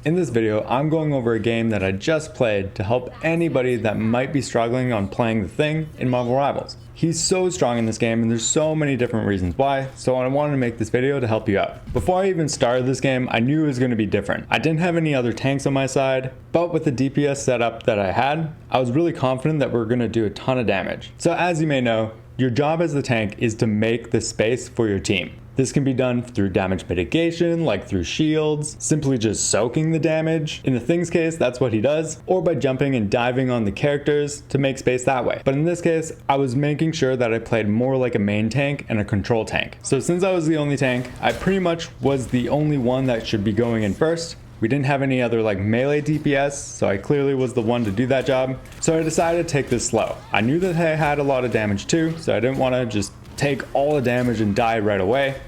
In this video, I'm going over a game that I just played to help anybody that might be struggling on playing the Thing in Marvel Rivals. He's so strong in this game and there's so many different reasons why, so I wanted to make this video to help you out. Before I even started this game, I knew it was going to be different. I didn't have any other tanks on my side, but with the DPS setup that I had, I was really confident that we were going to do a ton of damage. So as you may know, your job as the tank is to make the space for your team. This can be done through damage mitigation, like through shields, simply just soaking the damage. In the Thing's case, that's what he does, or by jumping and diving on the characters to make space that way. But in this case, I was making sure that I played more like a main tank and a control tank. So since I was the only tank, I pretty much was the only one that should be going in first. We didn't have any other like melee DPS, so I clearly was the one to do that job. So I decided to take this slow. I knew that I had a lot of damage too, so I didn't want to just take all the damage and die right away.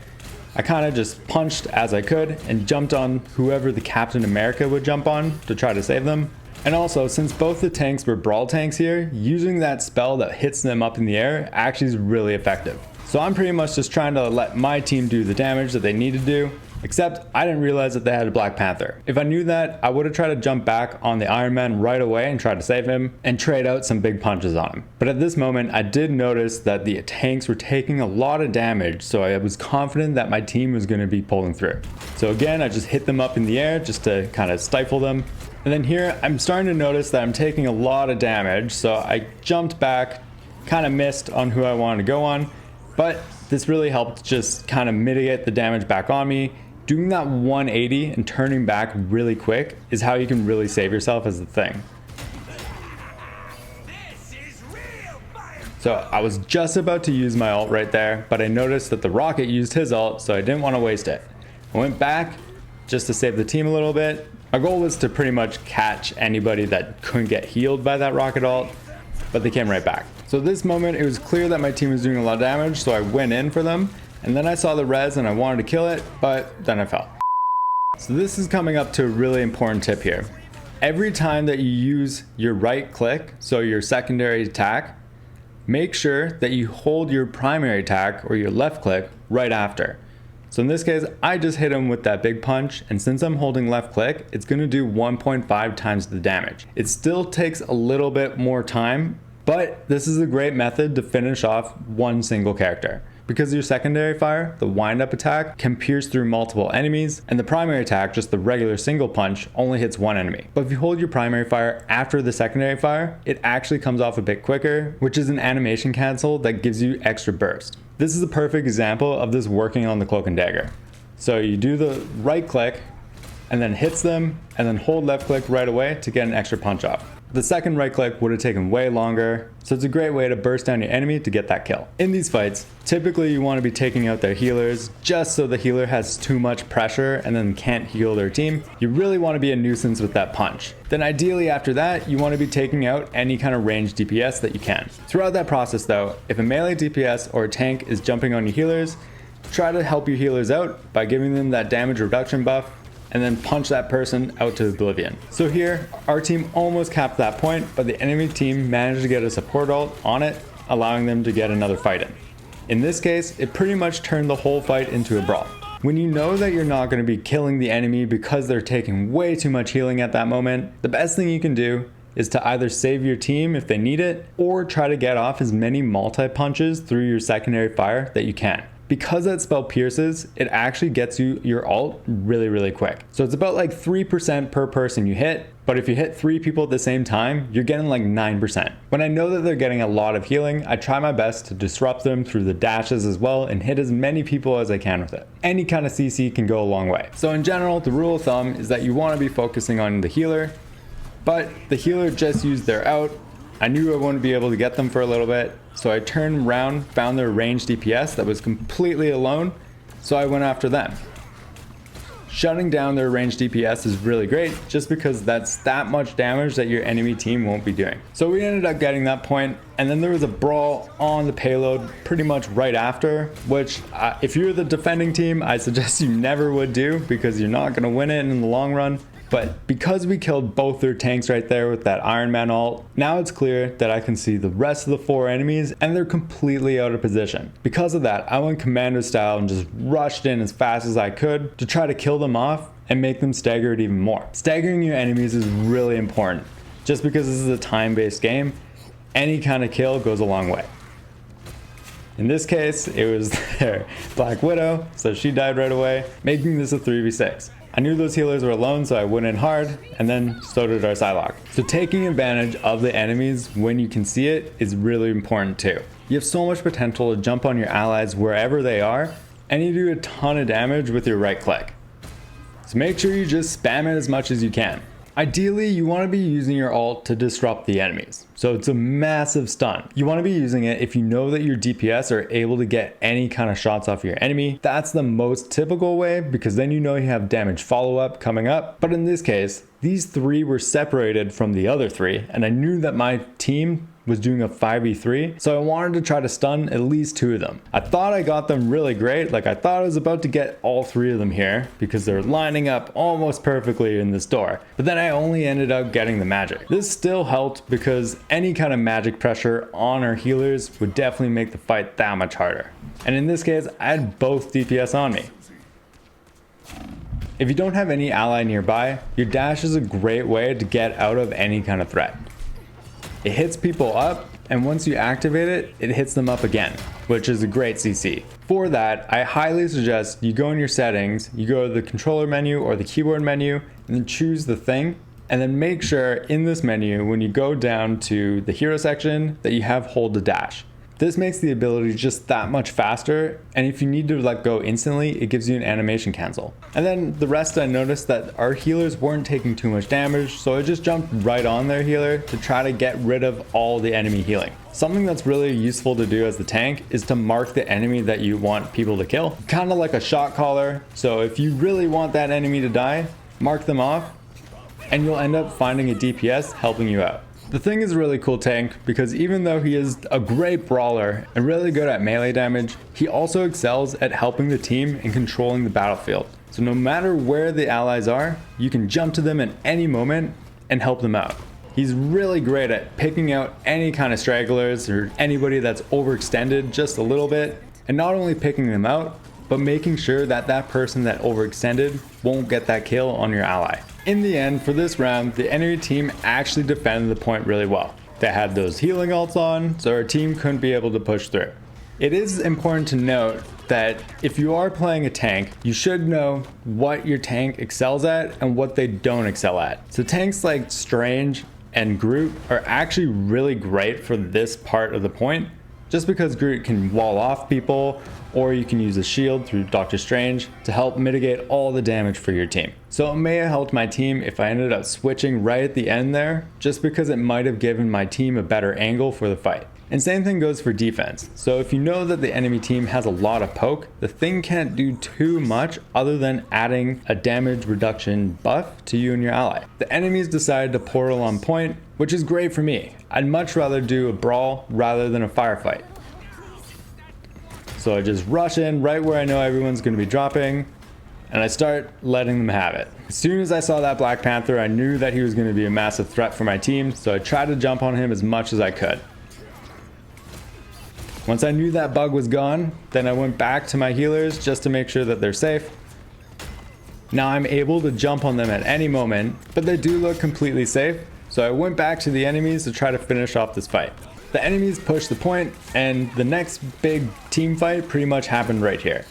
I kind of just punched as I could and jumped on whoever the Captain America would jump on to try to save them. And also, since both the tanks were brawl tanks here, using that spell that hits them up in the air actually is really effective. So I'm pretty much just trying to let my team do the damage that they need to do. Except I didn't realize that they had a Black Panther. If I knew that, I would have tried to jump back on the Iron Man right away and try to save him and trade out some big punches on him. But at this moment, I did notice that the tanks were taking a lot of damage, so I was confident that my team was going to be pulling through. So again, I just hit them up in the air just to kind of stifle them. And then here, I'm starting to notice that I'm taking a lot of damage, so I jumped back, kind of missed on who I wanted to go on, but this really helped just kind of mitigate the damage back on me. Doing that 180 and turning back really quick is how you can really save yourself as the Thing. So I was just about to use my ult right there, but I noticed that the Rocket used his ult, so I didn't want to waste it. I went back just to save the team a little bit. My goal was to pretty much catch anybody that couldn't get healed by that Rocket ult, but they came right back. So this moment, it was clear that my team was doing a lot of damage, so I went in for them. And then I saw the res and I wanted to kill it, but then I fell. So this is coming up to a really important tip here. Every time that you use your right click, so your secondary attack, make sure that you hold your primary attack or your left click right after. So in this case, I just hit him with that big punch, and since I'm holding left click, it's going to do 1.5 times the damage. It still takes a little bit more time, but this is a great method to finish off one single character. Because your secondary fire, the wind-up attack, can pierce through multiple enemies, and the primary attack, just the regular single punch, only hits one enemy. But if you hold your primary fire after the secondary fire, it actually comes off a bit quicker, which is an animation cancel that gives you extra burst. This is a perfect example of this working on the Cloak and Dagger. So you do the right click, and then hits them, and then hold left click right away to get an extra punch off. The second right click would have taken way longer, so it's a great way to burst down your enemy to get that kill. In these fights, typically you want to be taking out their healers just so the healer has too much pressure and then can't heal their team. You really want to be a nuisance with that punch. Then ideally after that, you want to be taking out any kind of ranged DPS that you can. Throughout that process though, if a melee DPS or a tank is jumping on your healers, try to help your healers out by giving them that damage reduction buff and then punch that person out to oblivion. So here, our team almost capped that point, but the enemy team managed to get a support ult on it, allowing them to get another fight in. In this case, it pretty much turned the whole fight into a brawl. When you know that you're not going to be killing the enemy because they're taking way too much healing at that moment, the best thing you can do is to either save your team if they need it, or try to get off as many multi-punches through your secondary fire that you can. Because that spell pierces, it actually gets you your ult really quick. So it's about like 3% per person you hit, but if you hit 3 people at the same time, you're getting like 9%. When I know that they're getting a lot of healing, I try my best to disrupt them through the dashes as well and hit as many people as I can with it. Any kind of CC can go a long way. So in general, the rule of thumb is that you want to be focusing on the healer, but the healer just used their out. I knew I wouldn't be able to get them for a little bit, so I turned around, found their ranged DPS that was completely alone, so I went after them. Shutting down their ranged DPS is really great, just because that's that much damage that your enemy team won't be doing. So we ended up getting that point, and then there was a brawl on the payload pretty much right after, which if you're the defending team, I suggest you never would do, because you're not going to win it in the long run. But because we killed both their tanks right there with that Iron Man ult, now it's clear that I can see the rest of the 4 enemies and they're completely out of position. Because of that, I went commando style and just rushed in as fast as I could to try to kill them off and make them staggered even more. Staggering your enemies is really important. Just because this is a time-based game, any kind of kill goes a long way. In this case, it was their Black Widow, so she died right away, making this a 3v6. I knew those healers were alone, so I went in hard, and then so did our Psylocke. So taking advantage of the enemies when you can see it is really important too. You have so much potential to jump on your allies wherever they are, and you do a ton of damage with your right click. So make sure you just spam it as much as you can. Ideally, you want to be using your ult to disrupt the enemies. So it's a massive stun. You want to be using it if you know that your DPS are able to get any kind of shots off your enemy. That's the most typical way because then you know you have damage follow-up coming up. But in this case, these three were separated from the other three, and I knew that my team was doing a 5v3, so I wanted to try to stun at least two of them. I thought I got them really great, like I thought I was about to get all three of them here because they're lining up almost perfectly in this door, but then I only ended up getting the magic. This still helped because any kind of magic pressure on our healers would definitely make the fight that much harder. And in this case, I had both DPS on me. If you don't have any ally nearby, your dash is a great way to get out of any kind of threat. It hits people up, and once you activate it, it hits them up again, which is a great CC. For that, I highly suggest you go in your settings, you go to the controller menu or the keyboard menu, and then choose the thing, and then make sure in this menu, when you go down to the hero section, that you have hold to dash. This makes the ability just that much faster, and if you need to let go instantly, it gives you an animation cancel. And then the rest, I noticed that our healers weren't taking too much damage, so I just jumped right on their healer to try to get rid of all the enemy healing. Something that's really useful to do as the tank is to mark the enemy that you want people to kill. Kind of like a shot caller, so if you really want that enemy to die, mark them off, and you'll end up finding a DPS helping you out. The Thing is a really cool tank because even though he is a great brawler and really good at melee damage, he also excels at helping the team and controlling the battlefield. So no matter where the allies are, you can jump to them at any moment and help them out. He's really great at picking out any kind of stragglers or anybody that's overextended just a little bit, and not only picking them out, but making sure that that person that overextended won't get that kill on your ally. In the end, for this round, the enemy team actually defended the point really well. They had those healing ults on, so our team couldn't be able to push through. It is important to note that if you are playing a tank, you should know what your tank excels at and what they don't excel at. So tanks like Strange and Groot are actually really great for this part of the point, just because Groot can wall off people, or you can use a shield through Doctor Strange to help mitigate all the damage for your team. So it may have helped my team if I ended up switching right at the end there, just because it might have given my team a better angle for the fight. And same thing goes for defense. So if you know that the enemy team has a lot of poke, the Thing can't do too much other than adding a damage reduction buff to you and your ally. The enemies decided to portal on point, which is great for me. I'd much rather do a brawl rather than a firefight. So I just rush in right where I know everyone's going to be dropping, and I start letting them have it. As soon as I saw that Black Panther, I knew that he was going to be a massive threat for my team, so I tried to jump on him as much as I could. Once I knew that bug was gone, then I went back to my healers just to make sure that they're safe. Now I'm able to jump on them at any moment, but they do look completely safe, so I went back to the enemies to try to finish off this fight. The enemies pushed the point, and the next big team fight pretty much happened right here.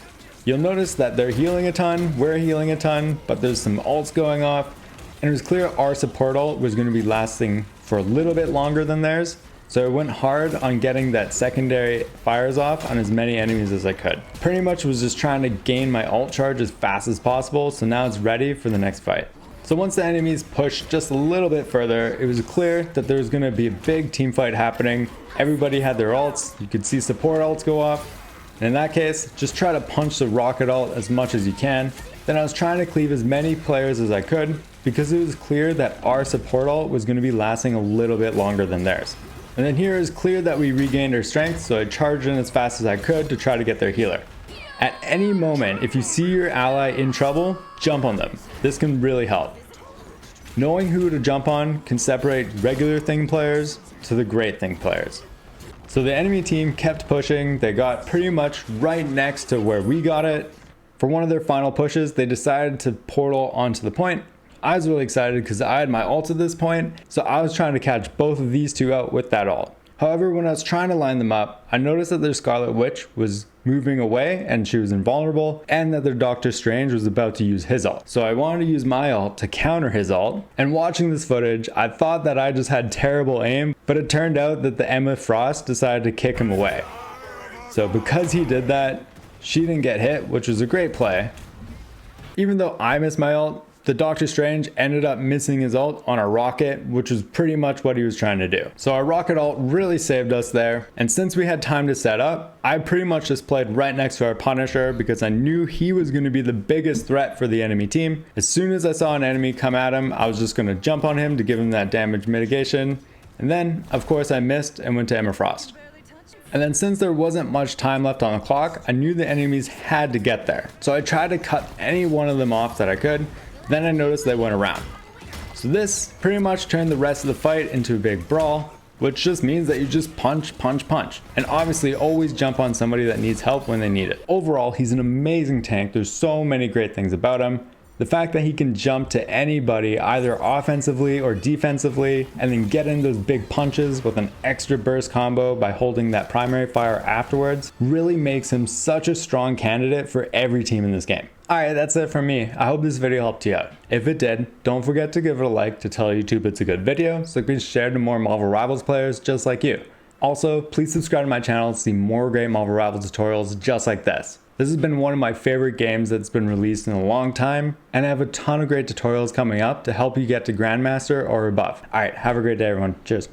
You'll notice that they're healing a ton, we're healing a ton, but there's some ults going off, and it was clear our support ult was going to be lasting for a little bit longer than theirs, so I went hard on getting that secondary fires off on as many enemies as I could. Pretty much was just trying to gain my ult charge as fast as possible, so now it's ready for the next fight. So once the enemies pushed just a little bit further, it was clear that there was going to be a big team fight happening. Everybody had their ults. You could see support ults go off. And in that case, just try to punch the rocket ult as much as you can. Then I was trying to cleave as many players as I could because it was clear that our support ult was going to be lasting a little bit longer than theirs. And then here it was clear that we regained our strength, so I charged in as fast as I could to try to get their healer. At any moment, if you see your ally in trouble, jump on them. This can really help. Knowing who to jump on can separate regular Thing players to the great Thing players. So the enemy team kept pushing. They got pretty much right next to where we got it. For one of their final pushes, they decided to portal onto the point. I was really excited because I had my ult at this point, so I was trying to catch both of these two out with that ult. However, when I was trying to line them up, I noticed that their Scarlet Witch was moving away and she was invulnerable, and that their Doctor Strange was about to use his ult. So I wanted to use my ult to counter his ult, and watching this footage, I thought that I just had terrible aim, but it turned out that the Emma Frost decided to kick him away. So because he did that, she didn't get hit, which was a great play. Even though I missed my ult, the Doctor Strange ended up missing his ult on a rocket, which was pretty much what he was trying to do. So our rocket ult really saved us there, and since we had time to set up, I pretty much just played right next to our Punisher because I knew he was going to be the biggest threat for the enemy team. As soon as I saw an enemy come at him, I was just going to jump on him to give him that damage mitigation, and then, of course, I missed and went to Emma Frost. And then since there wasn't much time left on the clock, I knew the enemies had to get there. So I tried to cut any one of them off that I could. Then I noticed they went around. So this pretty much turned the rest of the fight into a big brawl, which just means that you just punch, punch, punch. And obviously always jump on somebody that needs help when they need it. Overall, he's an amazing tank. There's so many great things about him. The fact that he can jump to anybody either offensively or defensively and then get in those big punches with an extra burst combo by holding that primary fire afterwards really makes him such a strong candidate for every team in this game. Alright, that's it from me. I hope this video helped you out. If it did, don't forget to give it a like to tell YouTube it's a good video so it can be shared to more Marvel Rivals players just like you. Also, please subscribe to my channel to see more great Marvel Rivals tutorials just like this. This has been one of my favorite games that's been released in a long time, and I have a ton of great tutorials coming up to help you get to Grandmaster or above. Alright, have a great day everyone. Cheers.